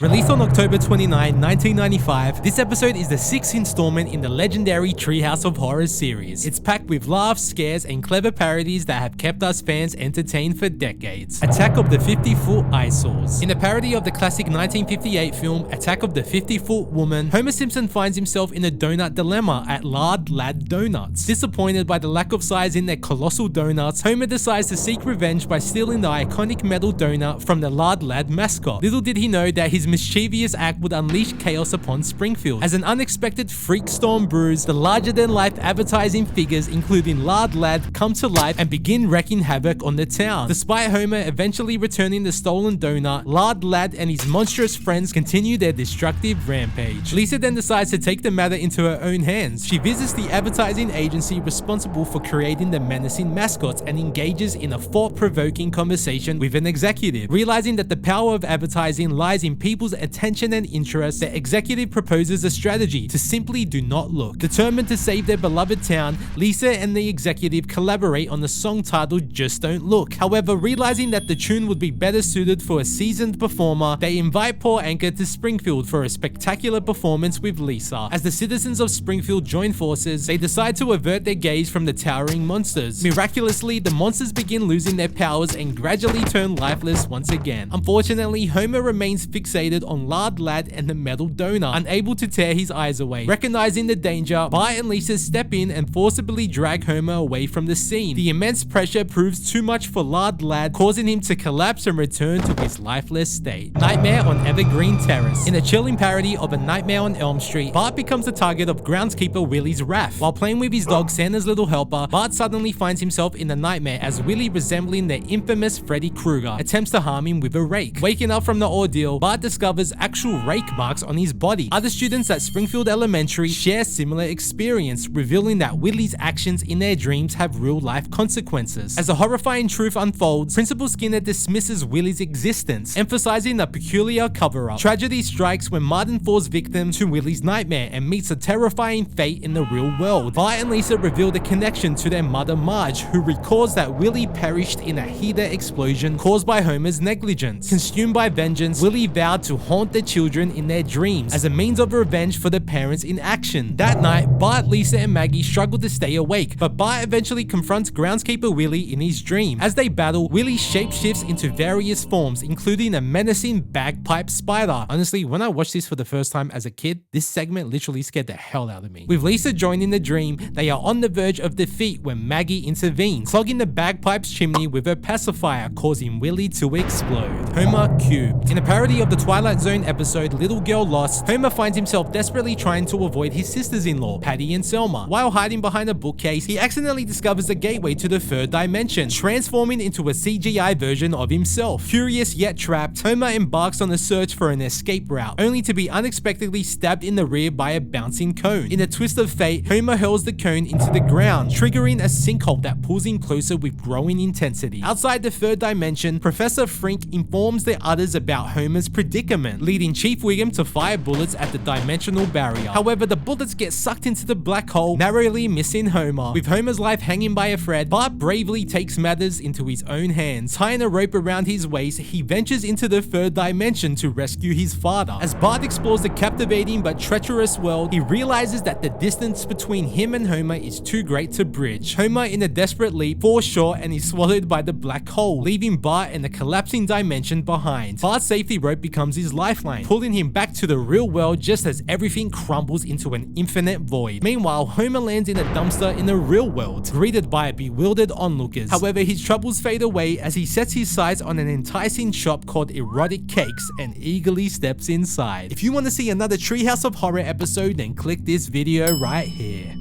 Released on October 29, 1995, this episode is the 6th installment in the legendary Treehouse of Horror series. It's packed with laughs, scares, and clever parodies that have kept us fans entertained for decades. Attack of the 50-Foot Eyesores. In a parody of the classic 1958 film Attack of the 50-Foot Woman, Homer Simpson finds himself in a donut dilemma at Lard Lad Donuts. Disappointed by the lack of size in their colossal donuts, Homer decides to seek revenge by stealing the iconic metal donut from the Lard Lad mascot. Little did he know that his mischievous act would unleash chaos upon Springfield. As an unexpected freak storm brews, the larger-than-life advertising figures, including Lard Lad, come to life and begin wreaking havoc on the town. Despite Homer eventually returning the stolen donut, Lard Lad and his monstrous friends continue their destructive rampage. Lisa then decides to take the matter into her own hands. She visits the advertising agency responsible for creating the menacing mascots and engages in a thought-provoking conversation with an executive. Realizing that the power of advertising lies in people's attention and interest, the executive proposes a strategy to simply do not look. Determined to save their beloved town, Lisa and the executive collaborate on the song titled Just Don't Look. However, realizing that the tune would be better suited for a seasoned performer, they invite Paul Anka to Springfield for a spectacular performance with Lisa. As the citizens of Springfield join forces, they decide to avert their gaze from the towering monsters. Miraculously, the monsters begin losing their powers and gradually turn lifeless once again. Unfortunately, Homer remains fixated on Lard Lad and the metal donut, unable to tear his eyes away. Recognizing the danger, Bart and Lisa step in and forcibly drag Homer away from the scene. The immense pressure proves too much for Lard Lad, causing him to collapse and return to his lifeless state. Nightmare on Evergreen Terrace. In a chilling parody of A Nightmare on Elm Street, Bart becomes the target of groundskeeper Willie's wrath. While playing with his dog Santa's Little Helper, Bart suddenly finds himself in a nightmare as Willie, resembling the infamous Freddy Krueger, attempts to harm him with a rake. Waking up from the ordeal, Bart discovers actual rake marks on his body. Other students at Springfield Elementary share similar experience, revealing that Willie's actions in their dreams have real-life consequences. As the horrifying truth unfolds, Principal Skinner dismisses Willie's existence, emphasizing a peculiar cover-up. Tragedy strikes when Martin falls victim to Willie's nightmare and meets a terrifying fate in the real world. Bart and Lisa reveal the connection to their mother Marge, who recalls that Willie perished in a heater explosion caused by Homer's negligence. Consumed by vengeance, Willie vowed to haunt the children in their dreams as a means of revenge for the parents' inaction. That night, Bart, Lisa, and Maggie struggle to stay awake, but Bart eventually confronts groundskeeper Willie in his dream. As they battle, Willie shapeshifts into various forms, including a menacing bagpipe spider. Honestly, when I watched this for the first time as a kid, this segment literally scared the hell out of me. With Lisa joining the dream, they are on the verge of defeat when Maggie intervenes, clogging the bagpipe's chimney with her pacifier, causing Willie to explode. Homer cubed. In a parody of the Twilight Zone episode Little Girl Lost, Homer finds himself desperately trying to avoid his sisters-in-law, Patty and Selma. While hiding behind a bookcase, he accidentally discovers a gateway to the third dimension, transforming into a CGI version of himself. Curious yet trapped, Homer embarks on a search for an escape route, only to be unexpectedly stabbed in the rear by a bouncing cone. In a twist of fate, Homer hurls the cone into the ground, triggering a sinkhole that pulls him closer with growing intensity. Outside the third dimension, Professor Frink informs the others about Homer's predicament, leading Chief Wiggum to fire bullets at the dimensional barrier. However, the bullets get sucked into the black hole, narrowly missing Homer. With Homer's life hanging by a thread, Bart bravely takes matters into his own hands. Tying a rope around his waist, he ventures into the third dimension to rescue his father. As Bart explores the captivating but treacherous world, he realizes that the distance between him and Homer is too great to bridge. Homer, in a desperate leap, falls short and is swallowed by the black hole, leaving Bart in the collapsing dimension behind. Bart's safety rope becomes his lifeline, pulling him back to the real world just as everything crumbles into an infinite void. Meanwhile, Homer lands in a dumpster in the real world, greeted by bewildered onlookers. However, his troubles fade away as he sets his sights on an enticing shop called Erotic Cakes and eagerly steps inside. If you want to see another Treehouse of Horror episode, then click this video right here.